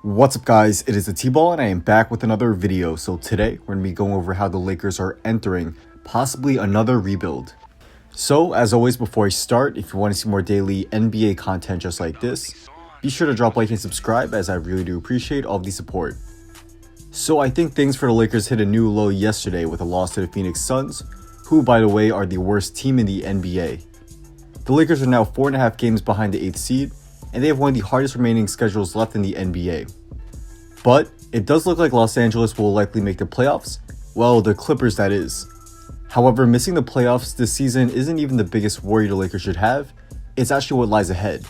What's up guys, it is the T-Ball and I am back with another video. So today we're going to be going over how the Lakers are entering possibly another rebuild. So as always, before I start, if you want to see more daily NBA content just like this, be sure to drop a like and subscribe, as I really do appreciate all of the support. So I think things for the Lakers hit a new low yesterday with a loss to the Phoenix Suns, who by the way are the worst team in the NBA. The Lakers are now 4.5 games behind the 8th seed, and they have one of the hardest remaining schedules left in the NBA. But it does look like Los Angeles will likely make the playoffs, well, the Clippers that is. However, missing the playoffs this season isn't even the biggest worry the Lakers should have, it's actually what lies ahead.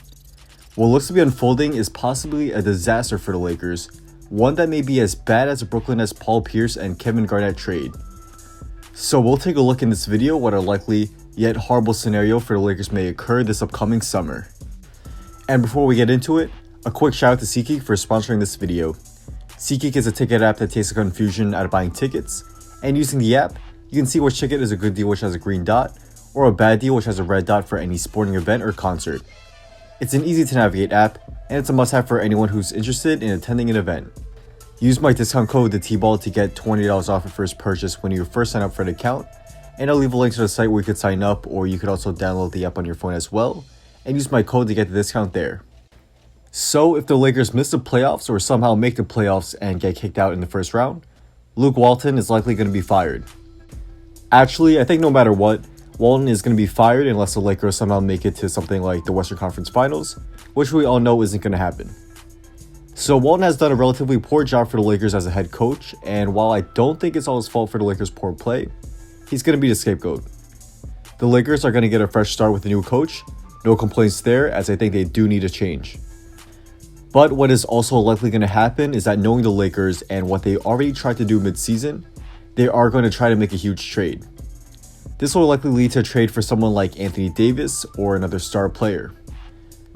What looks to be unfolding is possibly a disaster for the Lakers, one that may be as bad as the Brooklyn Nets Paul Pierce and Kevin Garnett trade. So we'll take a look in this video what a likely yet horrible scenario for the Lakers may occur this upcoming summer. And before we get into it, a quick shout out to SeatGeek for sponsoring this video. SeatGeek is a ticket app that takes the confusion out of buying tickets, and using the app, you can see which ticket is a good deal which has a green dot, or a bad deal which has a red dot for any sporting event or concert. It's an easy to navigate app, and it's a must-have for anyone who's interested in attending an event. Use my discount code THETBALL to get $20 off your first purchase when you first sign up for an account, and I'll leave a link to the site where you could sign up, or you could also download the app on your phone as well, and use my code to get the discount there. So if the Lakers miss the playoffs or somehow make the playoffs and get kicked out in the first round, Luke Walton is likely going to be fired. Actually, I think no matter what, Walton is going to be fired unless the Lakers somehow make it to something like the Western Conference Finals, which we all know isn't going to happen. So Walton has done a relatively poor job for the Lakers as a head coach, and while I don't think it's all his fault for the Lakers' poor play, he's going to be the scapegoat. The Lakers are going to get a fresh start with a new coach. No complaints there, as I think they do need a change. But what is also likely going to happen is that, knowing the Lakers and what they already tried to do mid-season, they are going to try to make a huge trade. This will likely lead to a trade for someone like Anthony Davis or another star player.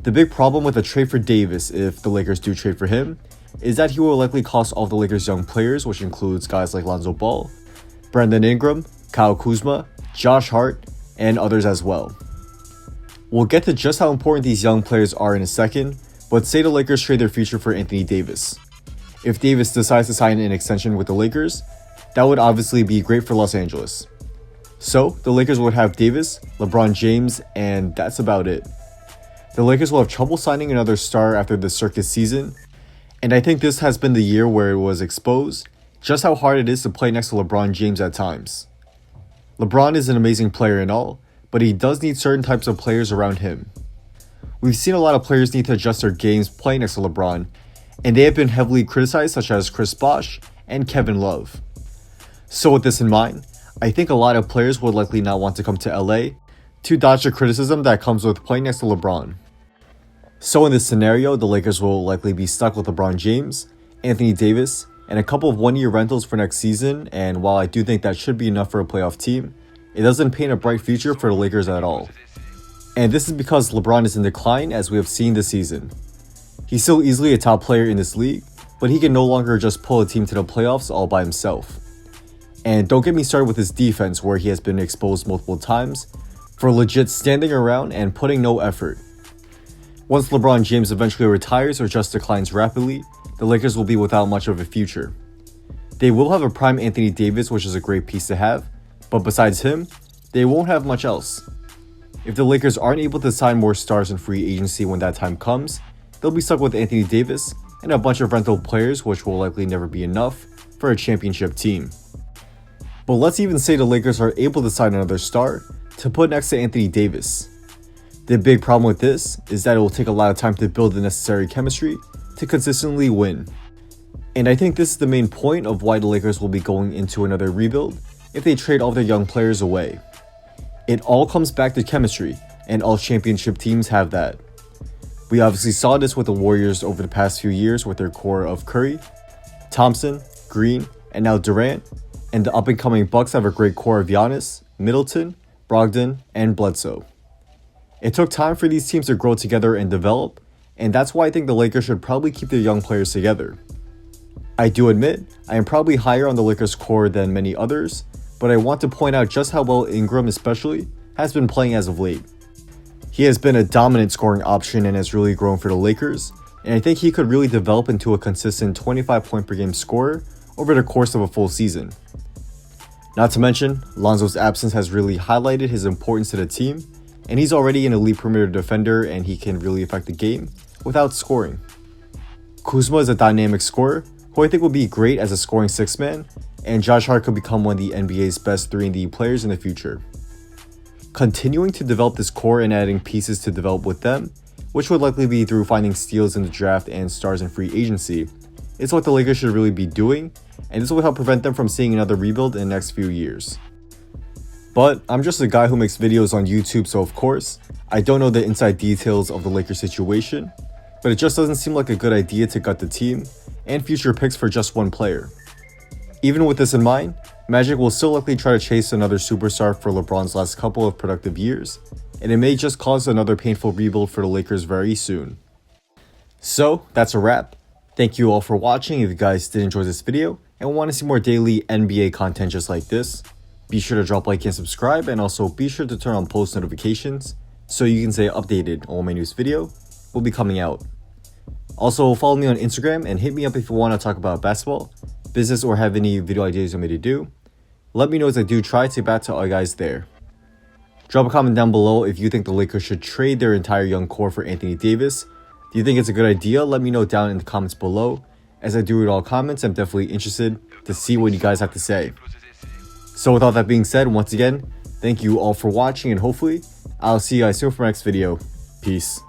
The big problem with a trade for Davis, if the Lakers do trade for him, is that he will likely cost all of the Lakers' young players, which includes guys like Lonzo Ball, Brandon Ingram, Kyle Kuzma, Josh Hart, and others as well. We'll get to just how important these young players are in a second, but say the Lakers trade their future for Anthony Davis. If Davis decides to sign an extension with the Lakers, that would obviously be great for Los Angeles. So the Lakers would have Davis, LeBron James, and that's about it. The Lakers will have trouble signing another star after the circus season, and I think this has been the year where it was exposed just how hard it is to play next to LeBron James at times. LeBron is an amazing player and all, but he does need certain types of players around him. We've seen a lot of players need to adjust their games playing next to LeBron, and they have been heavily criticized, such as Chris Bosh and Kevin Love. So with this in mind, I think a lot of players would likely not want to come to LA to dodge the criticism that comes with playing next to LeBron. So in this scenario, the Lakers will likely be stuck with LeBron James, Anthony Davis, and a couple of one-year rentals for next season, and while I do think that should be enough for a playoff team, it doesn't paint a bright future for the Lakers at all. And this is because LeBron is in decline, as we have seen this season. He's still easily a top player in this league, but he can no longer just pull a team to the playoffs all by himself. And don't get me started with his defense, where he has been exposed multiple times for legit standing around and putting no effort. Once LeBron James eventually retires or just declines rapidly, the Lakers will be without much of a future. They will have a prime Anthony Davis, which is a great piece to have, but besides him, they won't have much else. If the Lakers aren't able to sign more stars in free agency when that time comes, they'll be stuck with Anthony Davis and a bunch of rental players, which will likely never be enough for a championship team. But let's even say the Lakers are able to sign another star to put next to Anthony Davis. The big problem with this is that it will take a lot of time to build the necessary chemistry to consistently win. And I think this is the main point of why the Lakers will be going into another rebuild if they trade all their young players away. It all comes back to chemistry, and all championship teams have that. We obviously saw this with the Warriors over the past few years with their core of Curry, Thompson, Green, and now Durant, and the up-and-coming Bucks have a great core of Giannis, Middleton, Brogdon, and Bledsoe. It took time for these teams to grow together and develop, and that's why I think the Lakers should probably keep their young players together. I do admit, I am probably higher on the Lakers core than many others, but I want to point out just how well Ingram especially has been playing as of late. He has been a dominant scoring option and has really grown for the Lakers, and I think he could really develop into a consistent 25 point per game scorer over the course of a full season. Not to mention, Lonzo's absence has really highlighted his importance to the team, and he's already an elite perimeter defender and he can really affect the game without scoring. Kuzma is a dynamic scorer who I think will be great as a scoring sixth man, and Josh Hart could become one of the NBA's best 3-and-D players in the future. Continuing to develop this core and adding pieces to develop with them, which would likely be through finding steals in the draft and stars in free agency, is what the Lakers should really be doing, and this will help prevent them from seeing another rebuild in the next few years. But I'm just a guy who makes videos on YouTube, so of course, I don't know the inside details of the Lakers situation, but it just doesn't seem like a good idea to gut the team and future picks for just one player. Even with this in mind, Magic will still likely try to chase another superstar for LeBron's last couple of productive years, and it may just cause another painful rebuild for the Lakers very soon. So, that's a wrap. Thank you all for watching. If you guys did enjoy this video and want to see more daily NBA content just like this, be sure to drop a like and subscribe, and also be sure to turn on post notifications so you can stay updated on when my newest video will be coming out. Also, follow me on Instagram and hit me up if you want to talk about basketball, business, or have any video ideas you want me to do. Let me know as I do try to get back to all you guys there. Drop a comment down below if you think the Lakers should trade their entire young core for Anthony Davis. Do you think it's a good idea? Let me know down in the comments below. As I do read all comments, I'm definitely interested to see what you guys have to say. So with all that being said, once again, thank you all for watching, and hopefully I'll see you guys soon for my next video. Peace.